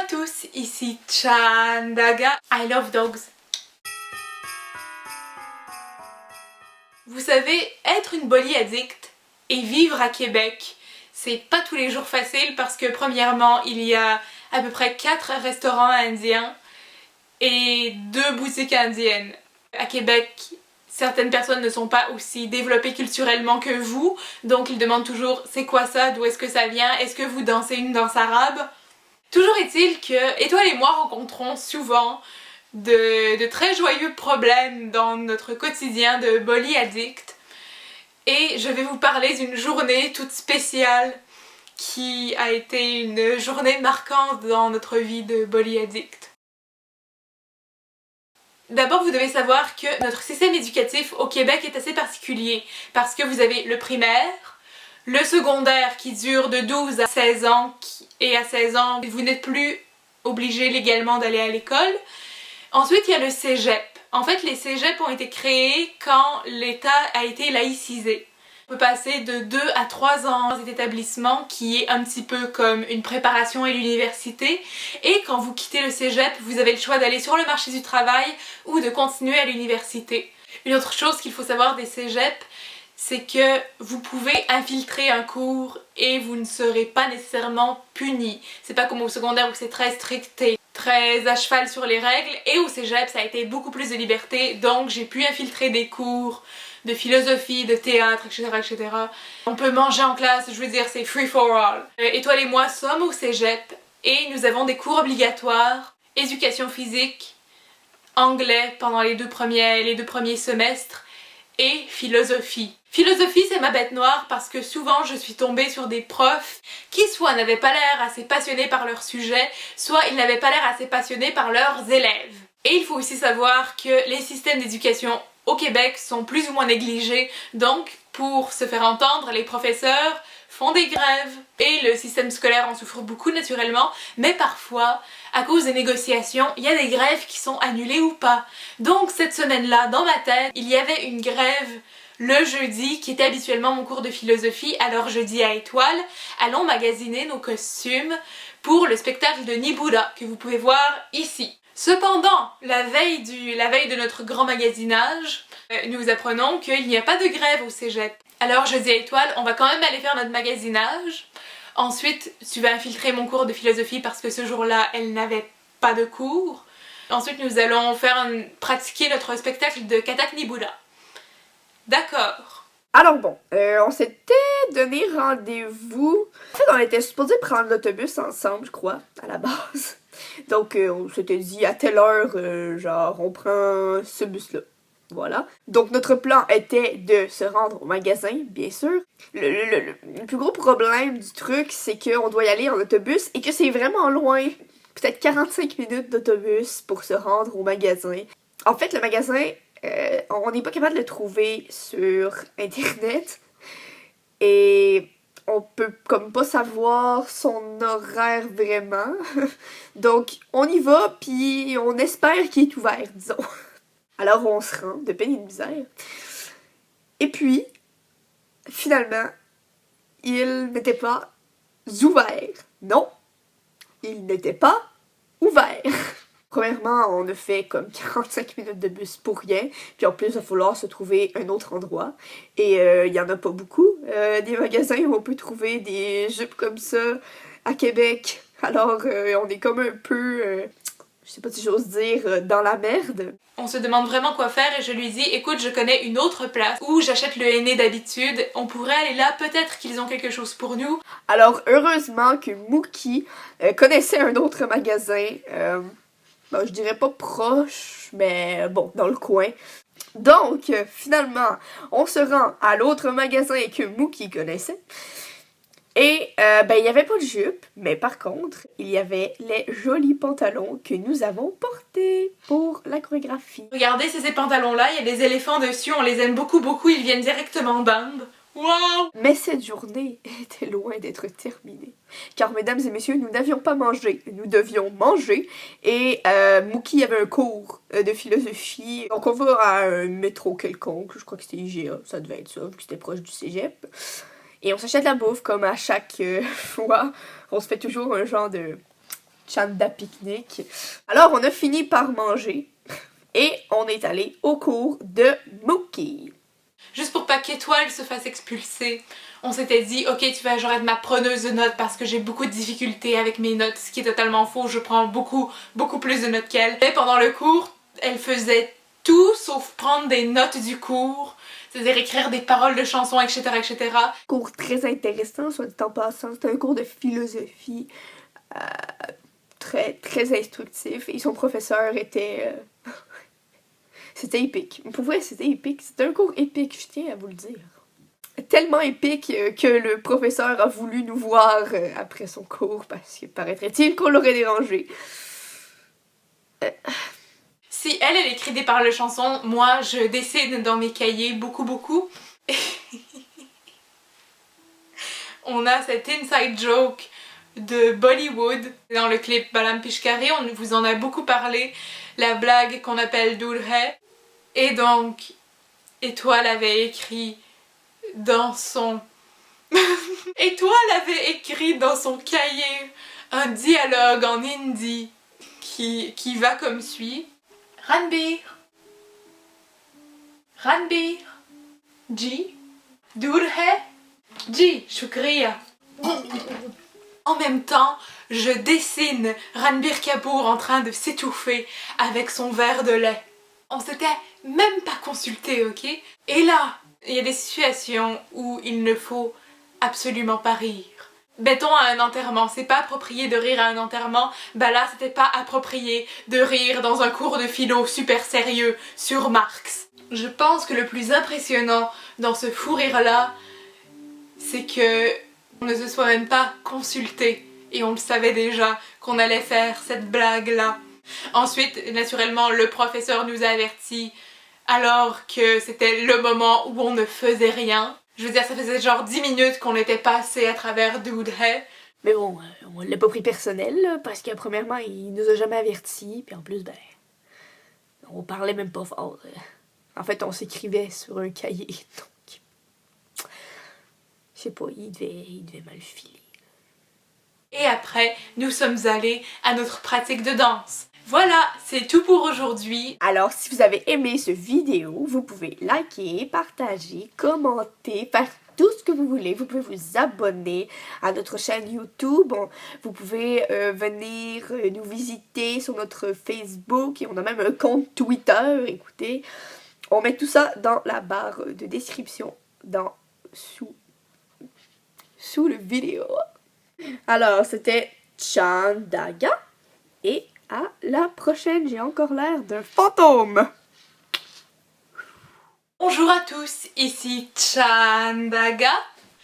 à tous, ici Chandaga, I love dogs. Vous savez, être une Bolly addict et vivre à Québec, c'est pas tous les jours facile parce que premièrement, il y a à peu près 4 restaurants indiens et 2 boutiques indiennes. À Québec, certaines personnes ne sont pas aussi développées culturellement que vous, donc ils demandent toujours c'est quoi ça, d'où est-ce que ça vient, est-ce que vous dansez une danse arabe? Toujours est-il que Étoile et moi rencontrons souvent de très joyeux problèmes dans notre quotidien de Bolly addict et je vais vous parler d'une journée toute spéciale qui a été une journée marquante dans notre vie de Bolly addict. D'abord, vous devez savoir que notre système éducatif au Québec est assez particulier parce que vous avez le primaire, le secondaire qui dure de 12 à 16 ans et à 16 ans, vous n'êtes plus obligé légalement d'aller à l'école. Ensuite, il y a le cégep. En fait, les cégeps ont été créés quand l'État a été laïcisé. On peut passer de 2 à 3 ans dans cet établissement qui est un petit peu comme une préparation à l'université. Et quand vous quittez le cégep, vous avez le choix d'aller sur le marché du travail ou de continuer à l'université. Une autre chose qu'il faut savoir des cégeps, c'est que vous pouvez infiltrer un cours et vous ne serez pas nécessairement puni. C'est pas comme au secondaire où c'est très strict et très à cheval sur les règles, et au cégep ça a été beaucoup plus de liberté, donc j'ai pu infiltrer des cours de philosophie, de théâtre, etc. etc. On peut manger en classe, je veux dire c'est free for all. Étoile et moi sommes au cégep et nous avons des cours obligatoires, éducation physique, anglais pendant les deux premiers semestres, et philosophie. Philosophie, c'est ma bête noire parce que souvent je suis tombée sur des profs qui soit n'avaient pas l'air assez passionnés par leur sujet, soit ils n'avaient pas l'air assez passionnés par leurs élèves. Et il faut aussi savoir que les systèmes d'éducation au Québec sont plus ou moins négligés, donc pour se faire entendre, les professeurs font des grèves et le système scolaire en souffre beaucoup naturellement, mais parfois, à cause des négociations, il y a des grèves qui sont annulées ou pas. Donc cette semaine-là, dans ma tête, il y avait une grève le jeudi qui était habituellement mon cours de philosophie, alors je dis à Étoile, allons magasiner nos costumes pour le spectacle de Nibuda que vous pouvez voir ici. Cependant, la veille de notre grand magasinage, nous apprenons qu'il n'y a pas de grève au cégep. Alors je dis à Étoile, on va quand même aller faire notre magasinage. Ensuite, tu vas infiltrer mon cours de philosophie parce que ce jour-là, elle n'avait pas de cours. Ensuite, nous allons pratiquer notre spectacle de Katak Nibuda. D'accord. Alors bon, on s'était donné rendez-vous. En fait, on était supposé prendre l'autobus ensemble, je crois, à la base. Donc, on s'était dit à telle heure, genre, on prend ce bus-là. Voilà. Donc, notre plan était de se rendre au magasin, bien sûr. Le plus gros problème du truc, c'est qu'on doit y aller en autobus et que c'est vraiment loin. Peut-être 45 minutes d'autobus pour se rendre au magasin. En fait, le magasin, on n'est pas capable de le trouver sur Internet. Et on peut comme pas savoir son horaire vraiment. Donc, on y va, puis on espère qu'il est ouvert, disons. Alors, on se rend de peine et de misère. Et puis, finalement, il n'était pas ouvert. Non, il n'était pas ouvert. Premièrement, on a fait comme 45 minutes de bus pour rien, puis en plus, il va falloir se trouver un autre endroit. Et il y en a pas beaucoup, des magasins où on peut trouver des jupes comme ça à Québec. Alors, on est comme un peu, je sais pas si j'ose dire, dans la merde. On se demande vraiment quoi faire et je lui dis, écoute, je connais une autre place où j'achète le henné d'habitude, on pourrait aller là, peut-être qu'ils ont quelque chose pour nous. Alors, heureusement que Mookie connaissait un autre magasin, bon, je dirais pas proche, mais bon, dans le coin. Donc, finalement, on se rend à l'autre magasin que Mookie connaissait. Et, ben, il n'y avait pas de jupe, mais par contre, il y avait les jolis pantalons que nous avons portés pour la chorégraphie. Regardez, c'est ces pantalons-là, il y a des éléphants dessus, on les aime beaucoup, ils viennent directement d'Inde. Wow! Mais cette journée était loin d'être terminée. Car, mesdames et messieurs, nous n'avions pas mangé. Nous devions manger. Et Mookie avait un cours de philosophie. Donc, on va à un métro quelconque. Je crois que c'était IGA. Ça devait être ça, vu que c'était proche du cégep. Et on s'achète la bouffe, comme à chaque fois. On se fait toujours un genre de Chanda pique-nique. Alors on a fini par manger et on est allé au cours de Mookie. Juste pour pas qu'Étoile se fasse expulser, on s'était dit ok tu vas genre être ma preneuse de notes parce que j'ai beaucoup de difficultés avec mes notes, ce qui est totalement faux, je prends beaucoup plus de notes qu'elle. Et pendant le cours, elle faisait tout sauf prendre des notes du cours, c'est-à-dire écrire des paroles de chansons, etc. etc. Cours très intéressant, soit dit en passant, c'était un cours de philosophie très instructif et son professeur était... C'était épique. Pour vrai, c'était épique. C'était un cours épique, je tiens à vous le dire. Tellement épique que le professeur a voulu nous voir après son cours parce que paraîtrait-il qu'on l'aurait dérangé. Si elle écrit des paroles de chansons, moi je dessine dans mes cahiers beaucoup. On a cet inside joke de Bollywood dans le clip Balam Pishkari, on vous en a beaucoup parlé, la blague qu'on appelle Doodh Hai. Et donc, Étoile avait écrit dans son... Étoile avait écrit dans son cahier un dialogue en hindi qui va comme suit. Ranbir, Ji, Doodh Hai, Ji, Shukriya. En même temps, je dessine Ranbir Kapoor en train de s'étouffer avec son verre de lait. On s'était même pas consulté, ok? Et là, il y a des situations où il ne faut absolument pas rire. Mettons à un enterrement, c'est pas approprié de rire à un enterrement, bah là c'était pas approprié de rire dans un cours de philo super sérieux sur Marx. Je pense que le plus impressionnant dans ce fou rire là, c'est que on ne se soit même pas consulté et on le savait déjà qu'on allait faire cette blague là. Ensuite, naturellement, le professeur nous a avertis alors que c'était le moment où on ne faisait rien. Je veux dire, ça faisait genre 10 minutes qu'on était passé à travers Doodh Hai. Mais bon, on l'a pas pris personnel, là, parce que premièrement, il nous a jamais avertis, puis en plus, ben, on parlait même pas fort. En fait, on s'écrivait sur un cahier, donc... Je sais pas, il devait mal filer. Et après, nous sommes allés à notre pratique de danse. Voilà, c'est tout pour aujourd'hui. Alors, si vous avez aimé ce vidéo, vous pouvez liker, partager, commenter, faire tout ce que vous voulez. Vous pouvez vous abonner à notre chaîne YouTube. Vous pouvez venir nous visiter sur notre Facebook et on a même un compte Twitter. Écoutez, on met tout ça dans la barre de description sous le vidéo. Alors, c'était Chandaga et à la prochaine. J'ai encore l'air d'un fantôme. Bonjour à tous, ici Chandaga.